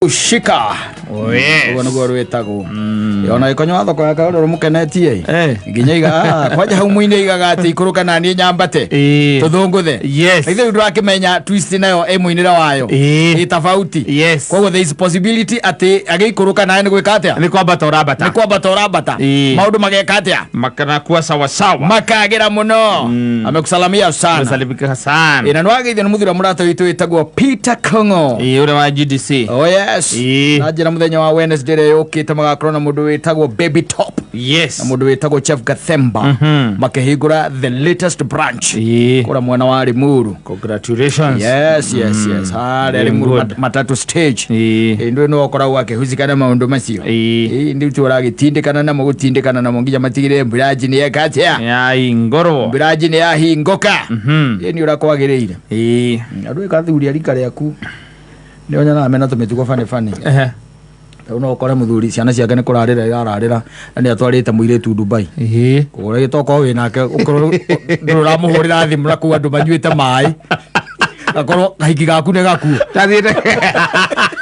Shika. Yes. Wana gwa rwetago. Yona ikonyo thoko ya kaoro mukenetie. Nginya iga kwaje hau muine iga ati ikuruka na ni nyambate. Tuthunguthe. Yes. Ithe ndu akimenya twist nayo muinira wayo. Tofauti. Yes. Kwa there is possibility ati agikuruka na ni gwika atia. Ni kwamba torabata. Ni kwamba torabata. Maundu mageka atia. Makana kuwa sawa sawa. Makagira muno. Amekusalamia sana. Amesalimika sana. Ina nwageithia muthira murata witu witagwo Peter Kongo. Ure wa GDC. Oh yes. Najira muthenya wa Wednesday re yukite magakorwo na mundu witagwo Baby Top. Yes. Na mundu witagwo Chef Gathemba. Makihingura the latest branch. Kura mwana wa Limuru. Congratulations. Yes. Hari Limuru matatu stage. Ndio no okoragwo akihuzikana maundu macio. Ndio turagitindikana na mugutindikana na munginya matigire mbiraji ni yakatia. Ya ingoro. Mbiraji ni yahingoka. Ni urakwagirire. Andu ikathuri arika riaku. Ni onya na mena tumitugo fani. No kore muthuri ciana ciake ni kurarira irararira ni atwarite muiretu Dubai. Kore gitoko we nake ukoro nduramuhurira thimu na ku andu manyuite mai. Akoro kahiki gaku ne gaku. Tathiete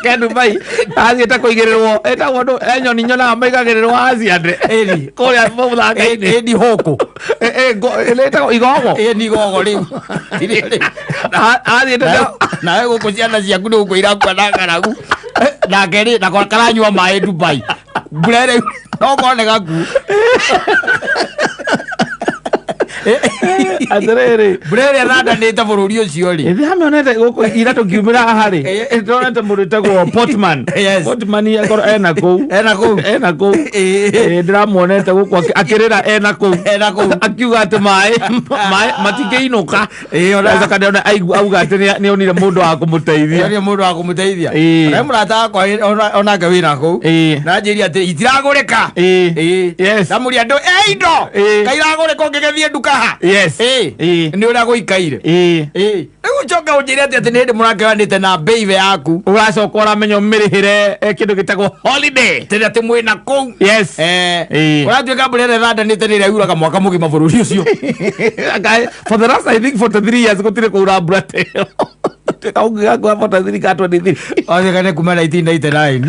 ke Dubai. Athiete kuigirirwo eta mundu enyoni nyona maigagirirwo aciande. Kore muthaka-ini ni hoko. Leta igogo. Ni igogo riu. Athiete na guku ciana ciaku ni gukwira kwa ngaragu. Na geri na kwa karanywa mai Dubai. Burere no kone gaku. Aterere burere rada nita bururi ucio ri ithi hamionete guku ira tukiumira hari ndonete mundu tagwo Portman. Portman yakoro ena ku ndiramuonete guku akirira ena ku akiuga ati mai matikeinuka ona kana auga ati ni onire mundu wa kumuteithia na murata kwa ona gawina ku na njiri ati itiragurika na muri andu indo kairagurika ngegethie nduka. Yes. Ni ura guikaire. Uchoka ujire ati ni ndi murakewanite na baby yaku. Ugacoka uramenyo mirihire kindu gitagwo holiday. Tena ati mwina ku. Yes. Uratuika burere rada ni tene iraura mwaka mugima bururi ucio. For the last I think 43 years gutire kuura brate. Kauga kwa 43 ka 23. Oje kane kuma 1999.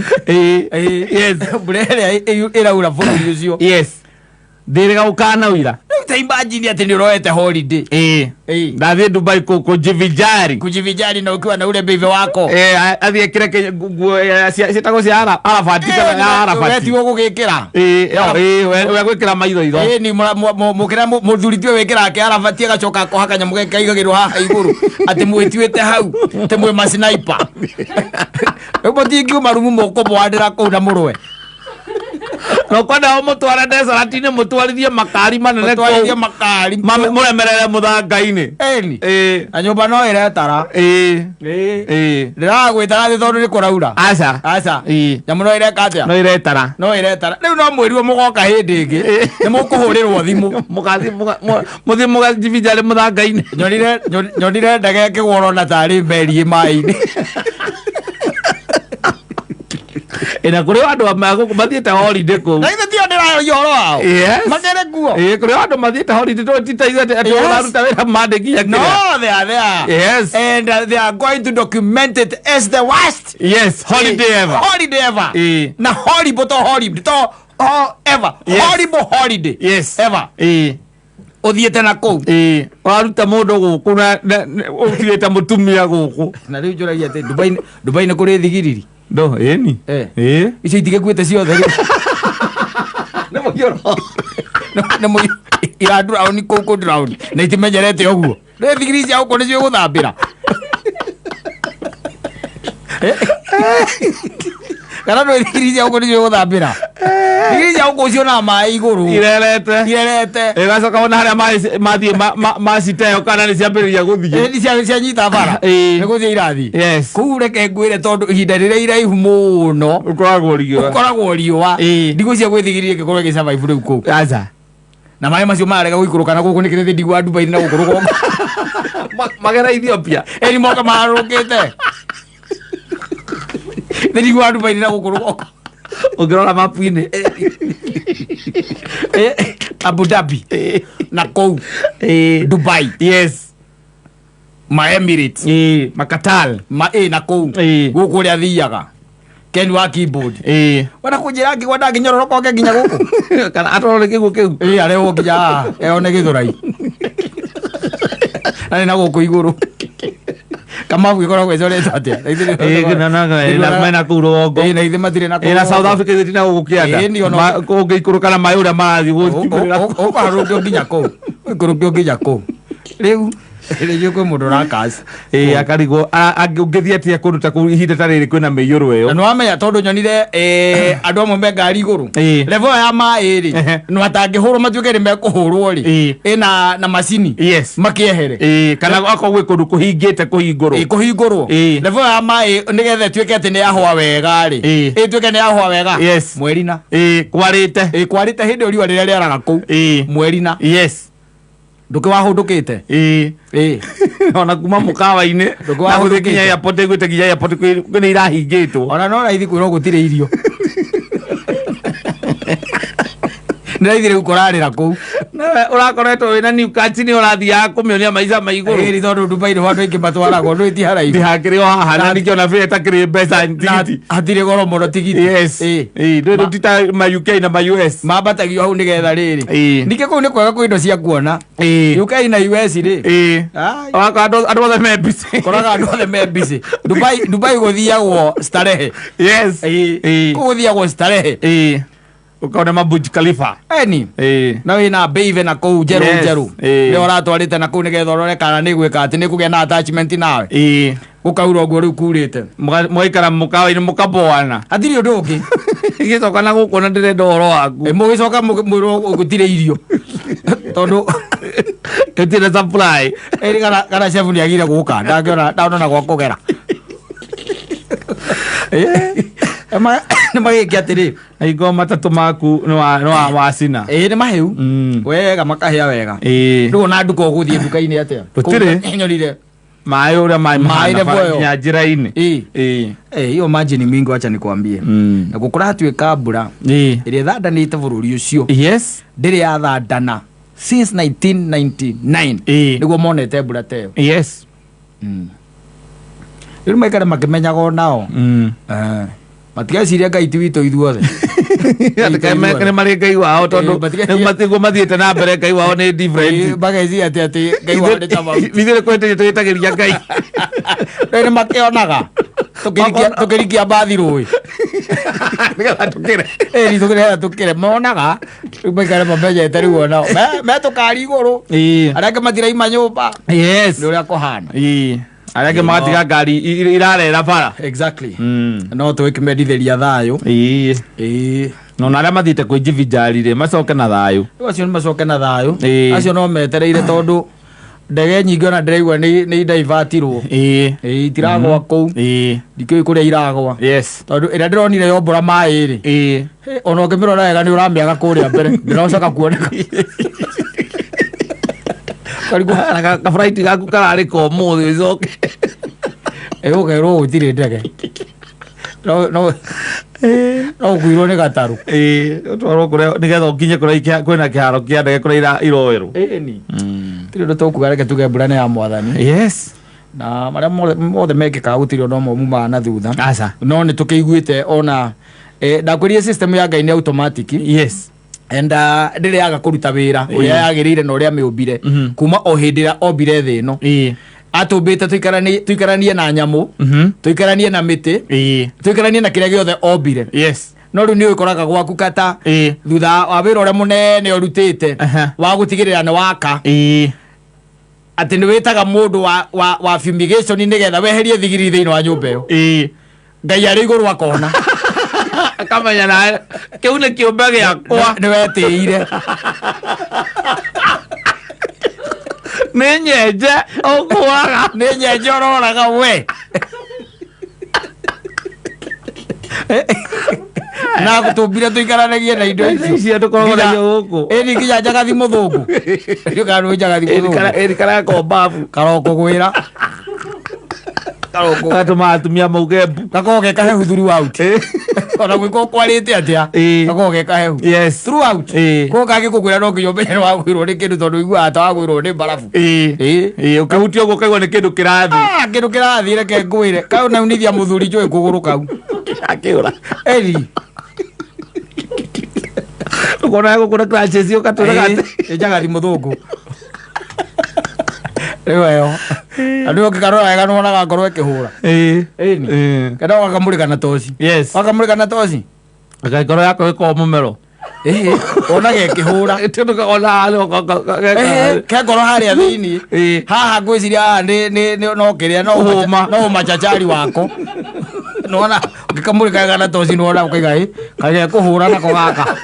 Yes. Burere iraura bururi ucio. Yes. Ndiriga ukana wira. Imagine ati ni roete holiday. Ndathie Dubai kujivijari na ukiwa na ule baby wako. Athie kire sitago cia arafatika na arafati. Ti gugikira. We gwikira maitho ni mukira muthuri twe wikira ke arafati agacoka kohakanya mugeka igagirwo haha iguru ati mwitiwete hau te mwe masniper. Ebo tingi marumu moko bwadira ko na murwe. No kwenda o mutwara desaratine mutwarithie makari manene ko makari muremerere muthanga-ini anyumba no iretara ndiragwitara thi tondu ni kuraura aca nyamu no ireka atia no iretara riu no mwiriwe mugoka hindi ingi ni mukuhurirwo thimu muthie mugajivijari muthanga-ini nyonire ndege kigworo na tari meri mai-ini ina kuri andu mathiete holiday ku na ithe tio ndira yoro wao magere guo kuri andu mathiete holiday to titaithe ati uraruta wira mandiki no they are yes and they are going to document it as the worst holiday ever na horrible ever holiday ever uthiete na ku waruta mundu guku na uthiete mutumia guku na riu njuragia ati Dubai ni kuri thigiriri ndo eni icio itigekuite ciothe ri nemo iradura oni koko drown na itimenyerete oguo re thigiri cia uko nicio guthambira kana no thigiri cia uko nicio guthambira thigiri cia uko cio na mai iguru irerete igacoka ona haria mathie maciteo kana ni ciambiriria guthie ni cia nyita bara ni guthie irathi kuu reke ngwire tondu ihinda riria iraihu muno ukoragwo riua ndigwicia gwithigiria gikorwo gisurvive riu kuu aca na mai macio marega guikuruka na guku nikire ndigwa Dubai na gukuruka magera Ethiopia eni moka marukite ndigwa Dubai na gukuruka ungirora mapu-ini Abu Dhabi na kou Dubai ma Emirates Makatal na kou guku ria thiaga Ken wa keyboard wana kujira ngi gwenda nginyoro koke nginya guku kana atore kigu are wo nginya one githurai ani na guku iguru kama gikora gwecore tatia na mena kurongo na ithe matire na na South Africa itina gukianda ko ngikuruka maĩ ũrĩa marathi ũkarũngio nginya kũu ũkarũngio nginya kũu rĩu rĩu kwĩ mũndũ ũrakasi akarigwo ũngĩthiĩ atĩa kũndũ ta kũu ihinda ta rĩrĩ kwĩna mĩiyũro ĩyo na nĩwamenya tondũ nyonire andũ amwe me ngari igũrũ level ya maĩ rĩ no atangĩhũrwo matuĩke nĩ mekũhũrwo rĩ na macini makĩehere kana akorwo gwĩ kũndũ kũhingĩte kũhingũrwo level ya maĩ nĩgetha ĩtuĩke atĩ nĩ yahwa wega rĩ ĩtuĩke nĩ yahwa wega Mwerina kwarĩte hĩndĩ ĩyo riũa rĩrĩa rĩaraga kũu Mwerina nduke wahundukite ona kuma mukawa-ini na guthikinya airport gwite kinya airport kwini irahingitwo ona no raithi kwiro gutire irio niraithire gukorarira kuu nawe urakoretwo wina Newcastle ni urathiaga kumionia maica maiguru iri tondu Dubai ndo andu ingi matwaragwo ndu iti haraihu ndihakiri o haha na nikio na vile takiri mbeca tigiti hatire goro muno tigiti ndu tita ma UK na ma US mabatagio hau nigetha riri nike kuu ni kwega kwa indo cia kuona UK na US ri andu othe me busy koraga andu othe me busy Dubai guthiagwo starehe guthiagwo starehe ukaona mabuj Khalifa na wina beive na kuu jeru ni uratwarite na kuu nigetha urore kana ni gwika ati ni kugia na attachment nawe gukaura uguo riu kurite mwaikara mukawa-ini mukaboana atiri undu ungi igicoka na gukuona ndirenda uhoro waku mugicoka mwirwo gutire irio tondu gutire supply kana chef ni agire guka ndaona gwa kugera nä magä atä aingo matatu maku nä wacina nä mahäu wega makahä wega rä u na nduka å gå thiä nduka-inä atä nyonire maä å rä a maä njä ra-inä iyo manjini mingi wacha nikwambie na gå kå ratuä ka mbura ä rä thandanä te bå rå ri å cio ndä rä yathandana since 1999 nä guo monete mbura teyo rä u maikare makä menyaga onao matigeciria Ngai ti witå ithuothe nä marä Ngai wao tondå matiguo mathiäte na mbere Ngai wao nä different mageciria atä Ngai wao nä tama ithuä rä kwä tå gä tagä ria Ngai nä makä onaga tå kä rikia mbathi rå nĩgetha tũkĩre nĩgetha tũkĩre monaga rĩu maikare mamenyete rĩu onao metå kari igå rå arĩa angĩ matiraima nyũmba nĩ ũrĩa kũhana arĩa angĩ magatiga ngari irarera bara no twĩkĩmendithĩria thayũ nona arĩa mathiĩte kwĩnjivinjari-rĩ macoke na thayũ acio nĩ macoke na thayũ acio no metereire tondũ ndege nyingĩ ona ndĩraigua nĩ indaivatirwo itiragwa kũu ndikĩũĩ kũrĩa iragwa tondũ ĩrĩa ndĩronire yombũra maĩ-rĩ ona ũngĩmĩrora wega nĩ ũramĩaga kũrĩa mbere ndĩracoka kuoneka gaburaiti gaku kararĩ ka ũmũthĩ ũcoke ũkerwo gũtirĩ ndege no ũkuirwo nĩ gatarũ ũtwarwo kũrĩa nĩgetha ũkinye kũrĩa kwĩna kĩharo kĩa ndege kũrĩa iroerwo tirĩ ũndũ tũkuga reke tuge mbura nĩ ya Mwathani na marĩa mothe mekĩkaga gũtirĩ ona ũmwe mumaga na thutha no nĩ tũkĩiguĩte ona ndakwĩrire system ya Ngai nĩ automatic enda ndĩrĩ yaga kũruta wĩra ũrĩa yagĩrĩire na ũrĩa mĩũmbire kuma o hĩndĩ ĩrĩa ombire thĩ ĩno atũmbĩte tũikaranie na nyamũ tũikaranie na mĩtĩ tũikaranie na kĩrĩa gĩothe ombire no rĩu nĩ ũkoraga gwaku kata thutha wa wĩra ũrĩa mũnene ũrutĩte wa gũtigĩrĩra nĩ waka atĩ nĩ wĩtaga mũndũ wa fumigation nĩgetha weherie thigiri thĩinĩ wa nyũmba ĩyo Ngai arĩ igũrũ akona akamenya nawe kĩu nĩ kĩũmbe gĩakwa nĩ wetĩire nĩ nyenje ũkũraga nĩ nyenje ũroraga we na gũtũmbire tũikaranagie na indo icio tũkoragwo nacio gũkũ ĩni nginya njagathi mũthũngũ nĩũkanũ njagathi mũthũngũ ĩni kareko mbabu karoko gwĩra gatũma atumia mauge mbu gakorwo ge kahehu throughout ona gwĩko kwarĩte atĩa gakorwo ge kahehu throughout ko kangĩ kũkwĩra no nginya ũmenye nĩ wagwĩrwo nĩ kĩndũ tondũ iguaga ta wagwĩrwo nĩ mbarabu ũkĩhutia ũguo ũkaigua nĩ kĩndũ kĩrathiĩ kĩndũ kĩrathiĩ reke ngwĩre kaũ naunithia mũthuri njũĩ kũgũrũ kau Akiura. Eri. Ukona yako kuna clashes yo katura kate. Ejagari muthungu. Eyo. Andu kikarora wega no na gakorwo ikihura. Ni. Kada wakamulika na toci. Yes. Wakamulika na toci. Akaikoro yako iko mumero. Ona gekihura. Tuka ona ale ke ngoro haria thini. Haha ngwiciria ni no kiria no machachari wako. Nona ukikamulika wega na toci nona ukaiga kage kuhura na kogaka.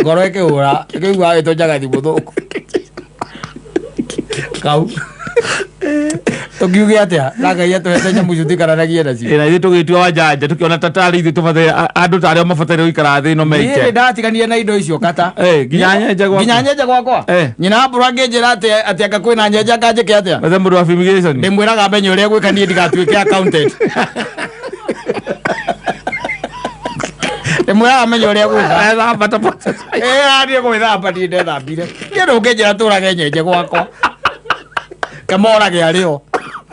Ngoro ikihura. Ikigwa itojaga thimuthuku. Kau. Tukiuge atia naga yetu hete nyamu cutikaranagia nacio ina ithu tugitwa wajanja tukiona tatari ithu tumathe andu tari o mabatare guikara thi no meike ni ndatigania na indo icio kata nyenja gwakwa nyina mbura nginjira ati aka kwina nyenja kanjike atia mathe mundu wa fumigation ndimwiraga menye uria gwikanie ndigatuike accountant ndimwiraga menye uria gwika thamba ta ari gwithamba ndi ndethambire ni ndunginjira turage nyenje gwakwa kamora ge ario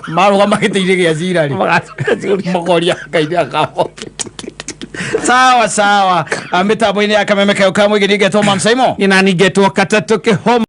maruga magiteire ge azira ri mogoria kaida kapo sawa sawa mitambo-ini ya kameme kayo kamwe githige Thomas Saimo ina nigetwo katatu ke home